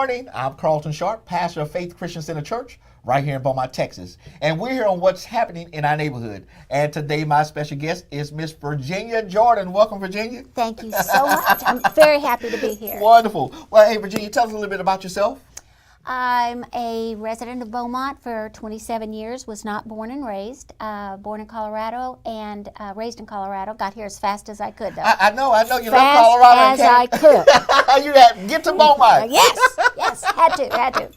morning. I'm Carlton Sharp, pastor of Faith Christian Center Church, right here in Beaumont, Texas. And we're here on what's happening in our neighborhood. And today my special guest is Miss Virginia Jordan. Welcome, Virginia. Thank you so much. I'm very happy to be here. Wonderful. Well, hey, Virginia, tell us a little bit about yourself. I'm a resident of Beaumont for 27 years, was not born and raised, born in Colorado and raised in Colorado. Got here as fast as I could, though. I know you love Colorado. As I could. You had get to Beaumont. Yes, had to.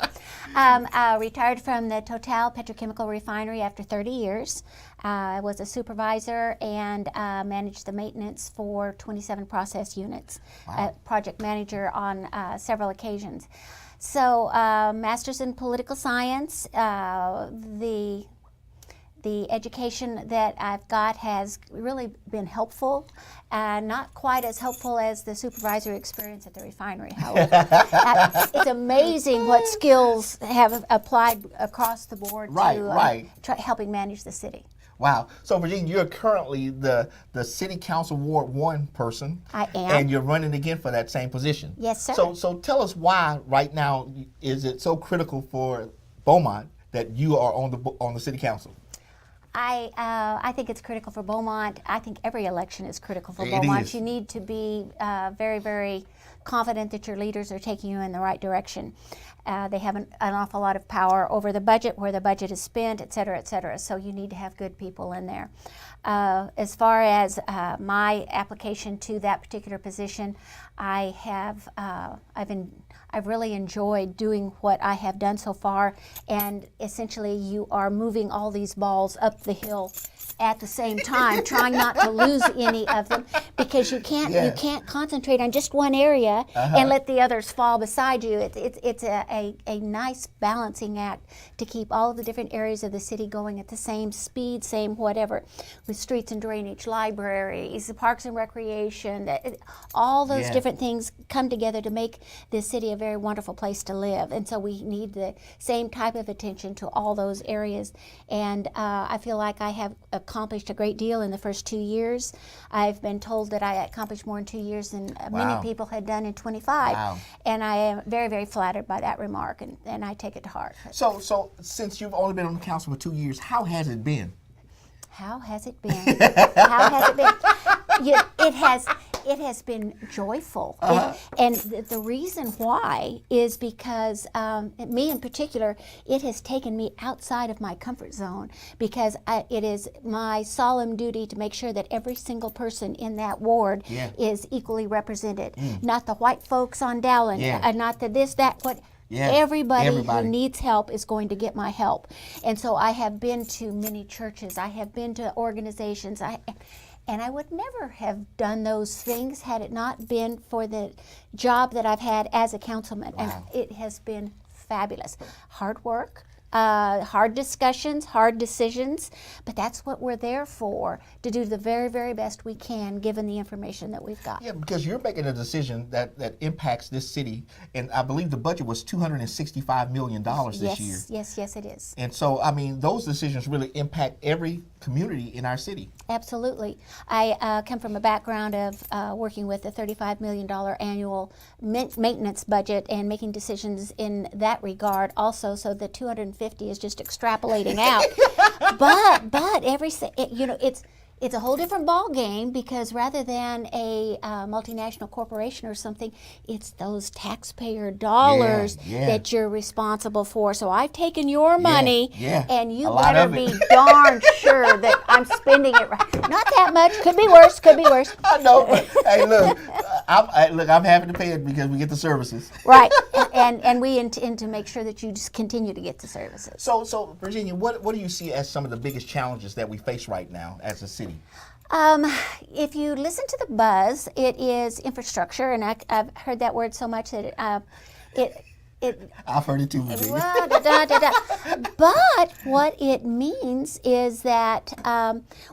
Retired from the Total Petrochemical Refinery after 30 years. I was a supervisor and managed the maintenance for 27 process units. Wow. Project manager on several occasions. So, master's in political science. The education that I've got has really been helpful, not quite as helpful as the supervisory experience at the refinery, however. It's amazing what skills have applied across the board to helping manage the city. Wow. So, Virginia, you're currently the City Council Ward 1 person. I am. And you're running again for that same position. Yes, sir. So tell us why right now is it so critical for Beaumont that you are on the City Council? I think it's critical for Beaumont. I think every election is critical for It Beaumont. is. You need to be very, very confident that your leaders are taking you in the right direction. They have an awful lot of power over the budget, where the budget is spent, et cetera, et cetera. So you need to have good people in there. As far as my application to that particular position, I've really enjoyed doing what I have done so far, and essentially you are moving all these balls up the hill at the same time, trying not to lose any of them, because you can't concentrate on just one area and let the others fall beside you. It's a nice balancing act to keep all of the different areas of the city going at the same speed, same whatever, with streets and drainage, libraries, parks and recreation, all those different things come together to make this city a very wonderful place to live. And so we need the same type of attention to all those areas. And I feel like I have accomplished a great deal in the first 2 years. I've been told that I accomplished more in 2 years than many people had done in 25. Wow. And I am very, very flattered by that remark, and I take it to heart. So since you've only been on the council for 2 years, how has it been? How has it been? How has it been? It has been joyful. And the reason why is because, me in particular, it has taken me outside of my comfort zone, because it is my solemn duty to make sure that every single person in that ward is equally represented. Not the white folks on Dowling, not the this, that, what. Everybody who needs help is going to get my help. And so I have been to many churches, I have been to organizations, and I would never have done those things had it not been for the job that I've had as a councilman. Wow. And it has been fabulous. Hard work, hard discussions, hard decisions, but that's what we're there for, to do the very, very best we can given the information that we've got. Yeah, because you're making a decision that impacts this city, and I believe the budget was $265 million this year. Yes, it is. And so, I mean, those decisions really impact every community in our city. Absolutely. I come from a background of working with a $35 million annual maintenance budget and making decisions in that regard also, so the 250 is just extrapolating out. but it's a whole different ball game, because rather than a multinational corporation or something, it's those taxpayer dollars that you're responsible for. So I've taken your money, and you better be darn sure that I'm spending it right. Not that much. Could be worse. I know, but hey, look, I'm happy to pay it because we get the services. Right, and we intend to make sure that you just continue to get the services. So Virginia, what do you see as some of the biggest challenges that we face right now as a city? If you listen to the buzz, it is infrastructure, and I've heard that word so much that I've heard it too, Virginia. But what it means is that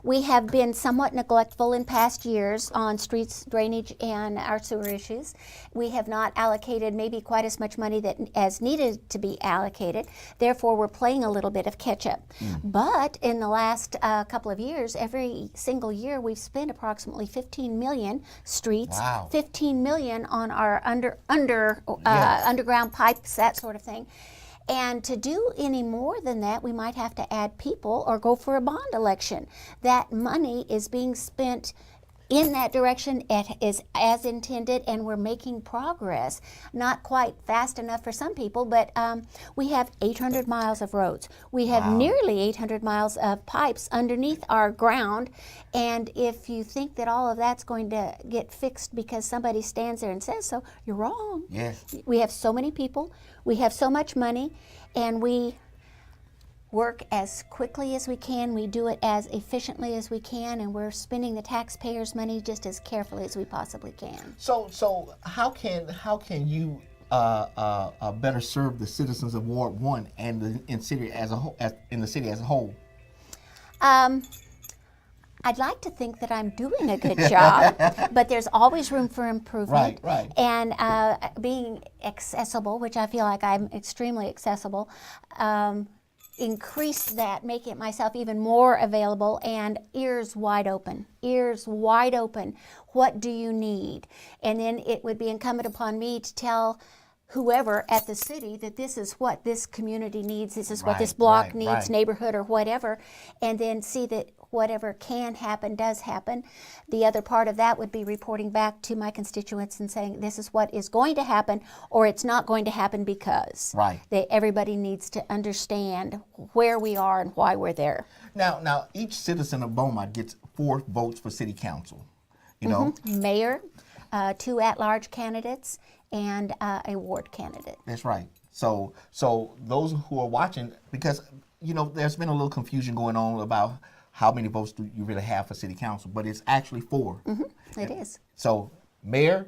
we have been somewhat neglectful in past years on streets, drainage, and our sewer issues. We have not allocated maybe quite as much money as needed to be allocated. Therefore, we're playing a little bit of catch-up. But in the last couple of years, every single year, we've spent approximately $15 million streets, $15 million on our underground pipe pipes, that sort of thing. And to do any more than that, we might have to add people or go for a bond election. That money is being spent in that direction. It is as intended, and we're making progress. Not quite fast enough for some people, but we have 800 miles of roads. We have nearly 800 miles of pipes underneath our ground, and if you think that all of that's going to get fixed because somebody stands there and says so, you're wrong. Yes. We have so many people, we have so much money, and we work as quickly as we can, we do it as efficiently as we can, and we're spending the taxpayers' money just as carefully as we possibly can. So how can you better serve the citizens of Ward 1 and in city as a whole, in the city as a whole? I'd like to think that I'm doing a good job, but there's always room for improvement. Right. And being accessible, which I feel like I'm extremely accessible, increase that, make it myself even more available, and ears wide open. Ears wide open. What do you need? And then it would be incumbent upon me to tell whoever at the city that this is what this community needs, this is what this block needs, neighborhood or whatever, and then see that whatever can happen does happen. The other part of that would be reporting back to my constituents and saying this is what is going to happen, or it's not going to happen because. Everybody needs to understand where we are and why we're there. Now each citizen of Beaumont gets 4 votes for city council. You know, mayor, 2 at-large candidates, and a ward candidate. That's right. So those who are watching, because there's been a little confusion going on about how many votes do you really have for city council, but it's actually 4. It is. So mayor,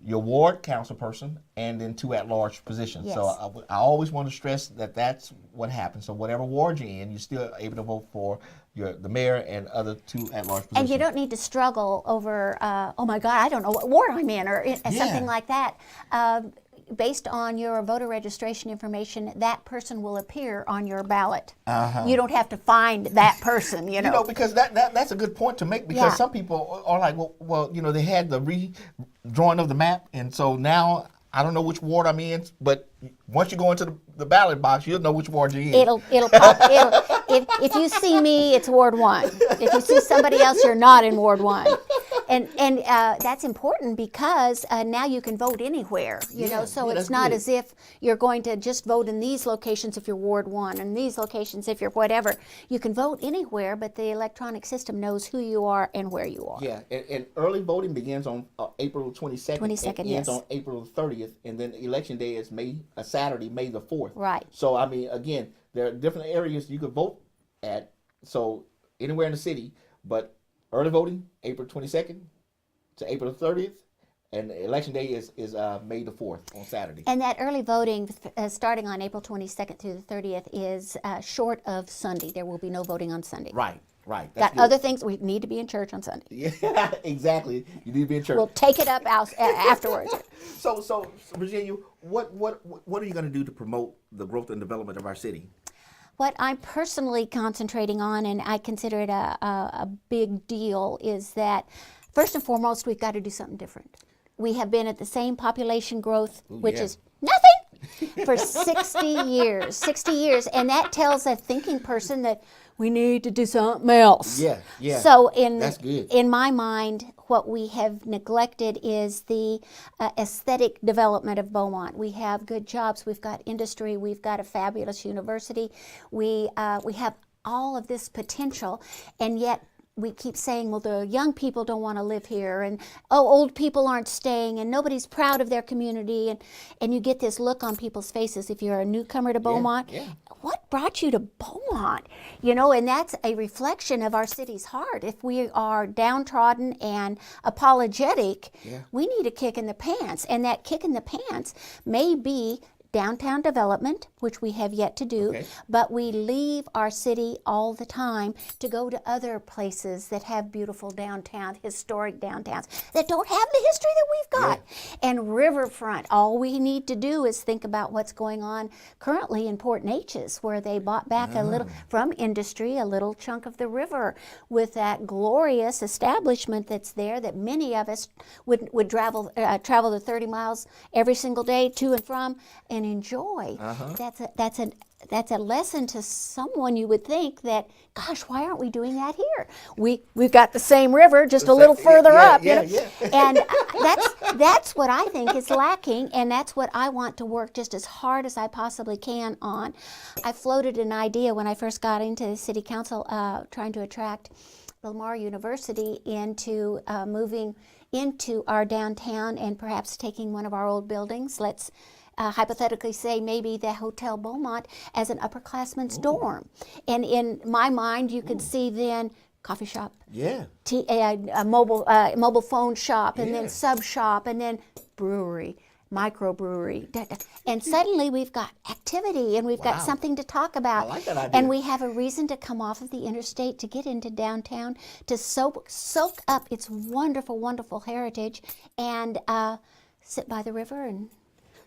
your ward council person, and then 2 at-large positions. Yes. So I always want to stress that that's what happens. So whatever ward you're in, you're still able to vote for the mayor and other 2 at-large positions. And you don't need to struggle over, oh my God, I don't know what ward I'm in, or something like that. Based on your voter registration information, that person will appear on your ballot. You don't have to find that person, because that's a good point to make, because some people are like, well, they had the redrawing of the map, and so now I don't know which ward I'm in, but once you go into the ballot box, you'll know which ward you're in. It'll pop. If you see me, it's Ward 1. If you see somebody else, you're not in Ward 1. And that's important because now you can vote anywhere, so it's not as if you're going to just vote in these locations if you're Ward 1 and these locations if you're whatever. You can vote anywhere, but the electronic system knows who you are and where you are. Yeah, and early voting begins on April 22nd. 22nd, and ends on April 30th, and then election day is Saturday, May the 4th. Right. So, I mean, again, there are different areas you could vote at, so anywhere in the city, but early voting, April 22nd to April 30th, and election day is May the 4th on Saturday. And that early voting, starting on April 22nd through the 30th, is short of Sunday. There will be no voting on Sunday. Right. That's got good. Other things, we need to be in church on Sunday. Yeah, exactly. You need to be in church. We'll take it up afterwards. So Virginia, what are you going to do to promote the growth and development of our city? What I'm personally concentrating on, and I consider it a big deal, is that first and foremost, we've got to do something different. We have been at the same population growth, which is nothing, for 60 years. 60 years, and that tells a thinking person that we need to do something else. Yeah. So that's good. In my mind, what we have neglected is the aesthetic development of Beaumont. We have good jobs, we've got industry, we've got a fabulous university, we have all of this potential, and yet we keep saying, well, the young people don't want to live here, and old people aren't staying, and nobody's proud of their community, and you get this look on people's faces if you're a newcomer to Beaumont. What brought you to Beaumont? And that's a reflection of our city's heart. If we are downtrodden and apologetic, we need a kick in the pants, and that kick in the pants may be downtown development, which we have yet to do, but we leave our city all the time to go to other places that have beautiful downtown, historic downtowns, that don't have the history that we've got. and riverfront. All we need to do is think about what's going on currently in Port Neches, where they bought back a little from industry, a little chunk of the river, with that glorious establishment that's there that many of us would travel the 30 miles every single day to and from and enjoy. That's a lesson to someone. You would think that, gosh, why aren't we doing that here? We've got the same river, just a little further up. And that's what I think is lacking, and that's what I want to work just as hard as I possibly can on. I floated an idea when I first got into the city council, trying to attract Lamar University into moving into our downtown and perhaps taking one of our old buildings. Let's hypothetically say maybe the Hotel Beaumont as an upperclassman's dorm. And in my mind, you could see then coffee shop, a mobile phone shop, and then sub shop, and then brewery, microbrewery. And suddenly we've got activity, and we've got something to talk about. I like that idea. And we have a reason to come off of the interstate to get into downtown, to soak up its wonderful, wonderful heritage, and sit by the river and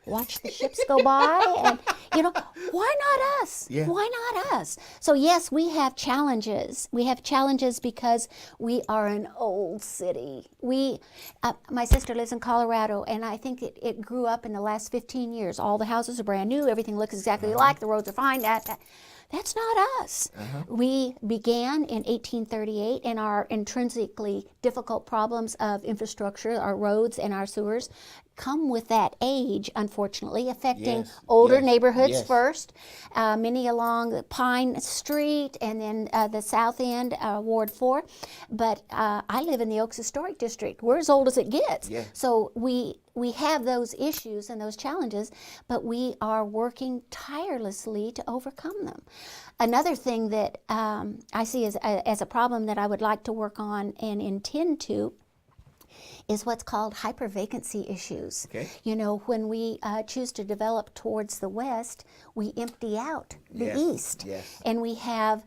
watch the ships go by. And why not us? Why not us? So yes, we have challenges. We have challenges because we are an old city. My sister lives in Colorado, and I think it grew up in the last 15 years. All the houses are brand new. Everything looks exactly alike. The roads are fine. That's not us. We began in 1838, and our intrinsically difficult problems of infrastructure, our roads and our sewers, come with that age, unfortunately, affecting older neighborhoods first, many along Pine Street, and then the south end, Ward 4. But I live in the Oaks Historic District. We're as old as it gets. So we have those issues and those challenges, but we are working tirelessly to overcome them. Another thing that I see as a problem that I would like to work on and intend to is what's called hypervacancy issues. When we choose to develop towards the west, we empty out the east, and we have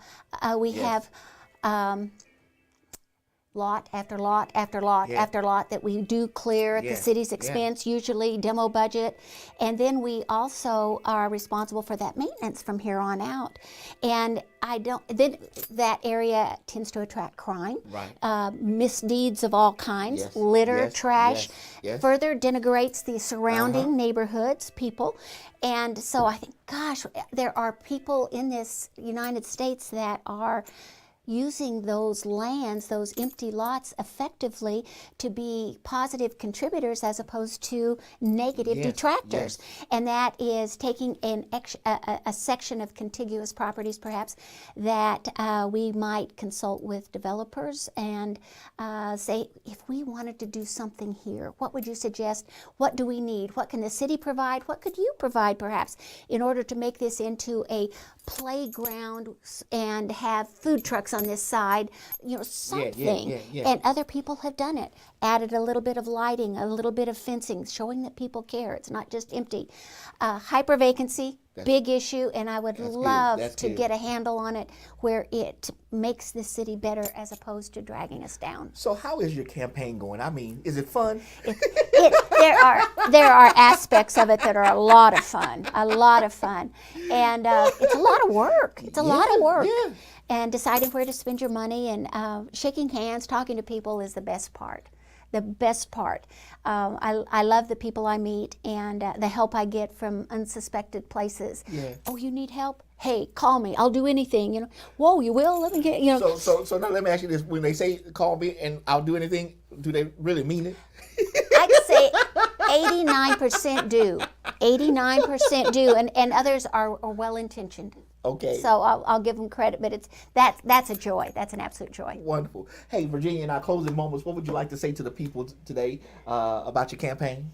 lot after lot after lot after lot that we do clear at the city's expense, usually demo budget, and then we also are responsible for that maintenance from here on out. And then that area tends to attract crime, misdeeds of all kinds, litter, trash, further denigrates the surrounding neighborhoods, people. And so I think, gosh, there are people in this United States that are using those lands, those empty lots, effectively to be positive contributors as opposed to negative detractors. And that is taking a section of contiguous properties, perhaps, that we might consult with developers and say, if we wanted to do something here, what would you suggest? What do we need? What can the city provide? What could you provide, perhaps, in order to make this into a playground and have food trucks on this side, something. And other people have done it. Added a little bit of lighting, a little bit of fencing, showing that people care. It's not just empty. Hypervacancy, big issue, and I would love to get a handle on it where it makes the city better as opposed to dragging us down. So how is your campaign going? I mean, is it fun? There are aspects of it that are a lot of fun, and it's a lot of work. It's a lot of work. And deciding where to spend your money and shaking hands, talking to people is the best part. The best part. I love the people I meet and the help I get from unsuspected places. Oh, you need help? Hey, call me. I'll do anything. Whoa, you will? Let me get. So now let me ask you this: when they say call me and I'll do anything, do they really mean it? I'd say 89% do. 89% do, and others are well intentioned. Okay. So I'll give them credit, but that's a joy. That's an absolute joy. Wonderful. Hey, Virginia, in our closing moments, what would you like to say to the people today about your campaign?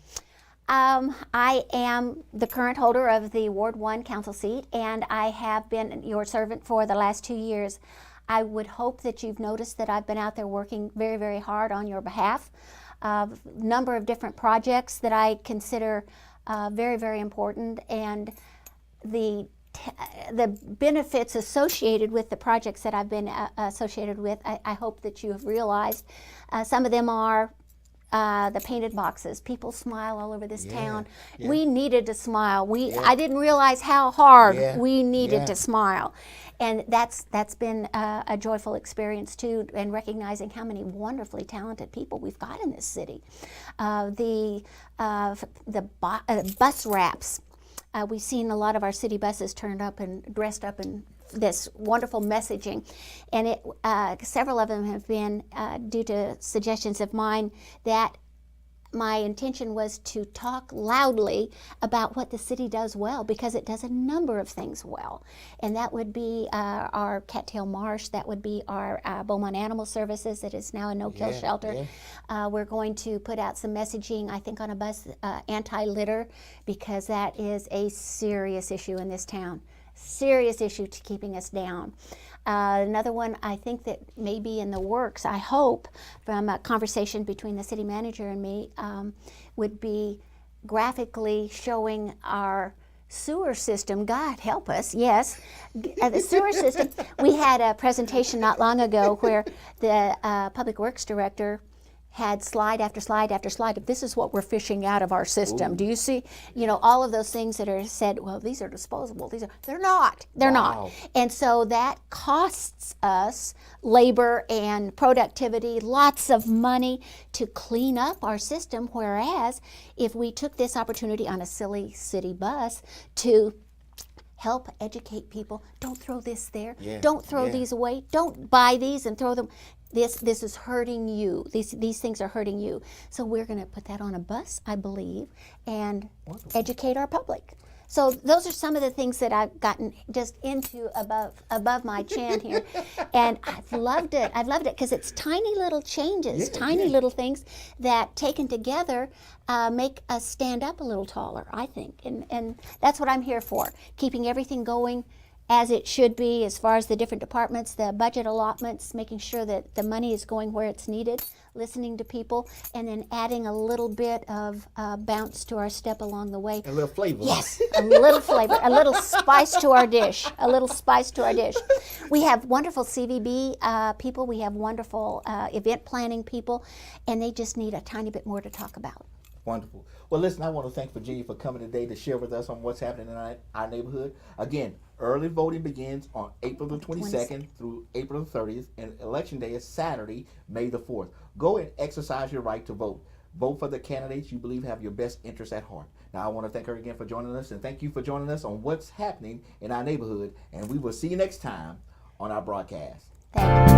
I am the current holder of the Ward 1 council seat, and I have been your servant for the last 2 years. I would hope that you've noticed that I've been out there working very, very hard on your behalf. A number of different projects that I consider very, very important, and the benefits associated with the projects that I've been associated with, I hope that you have realized. Some of them are the painted boxes. People smile all over this town. yeah. We needed to smile. I didn't realize how hard Yeah, we needed yeah. to smile. And that's been a joyful experience too, and recognizing how many wonderfully talented people we've got in this city. The bus wraps. We've seen a lot of our city buses turned up and dressed up in this wonderful messaging, and several of them have been due to suggestions of mine that my intention was to talk loudly about what the city does well, because it does a number of things well. And that would be our Cattail Marsh, that would be our Beaumont Animal Services, that is now a no-kill shelter. We're going to put out some messaging, I think, on a bus, anti-litter, because that is a serious issue in this town. Serious issue to keeping us down. Another one I think that may be in the works, I hope, from a conversation between the city manager and me, would be graphically showing our sewer system. God help us, yes. The sewer system. We had a presentation not long ago where the Public Works Director had slide after slide after slide of this is what we're fishing out of our system. Ooh. Do you see, all of those things that are said, well, these are disposable. They're not. They're not. And so that costs us labor and productivity, lots of money to clean up our system, whereas if we took this opportunity on a silly city bus to help educate people, don't throw this there, don't throw these away, don't buy these and throw them. This is hurting you. These things are hurting you. So we're going to put that on a bus, I believe, and educate our public. So those are some of the things that I've gotten just into above my chin here, and I've loved it. I've loved it because it's tiny little changes, tiny little things that taken together make us stand up a little taller, I think, and that's what I'm here for, keeping everything going as it should be as far as the different departments, the budget allotments, making sure that the money is going where it's needed, listening to people, and then adding a little bit of bounce to our step along the way. A little flavor. Yes, a little flavor, a little spice to our dish, a little spice to our dish. We have wonderful CVB people, we have wonderful event planning people, and they just need a tiny bit more to talk about. Wonderful. Well, listen, I want to thank Virginia for coming today to share with us on what's happening in our neighborhood. Again, early voting begins on April the 22nd through April the 30th, and Election Day is Saturday, May the 4th. Go and exercise your right to vote. Vote for the candidates you believe have your best interests at heart. Now, I want to thank her again for joining us, and thank you for joining us on what's happening in our neighborhood, and we will see you next time on our broadcast. Thank you.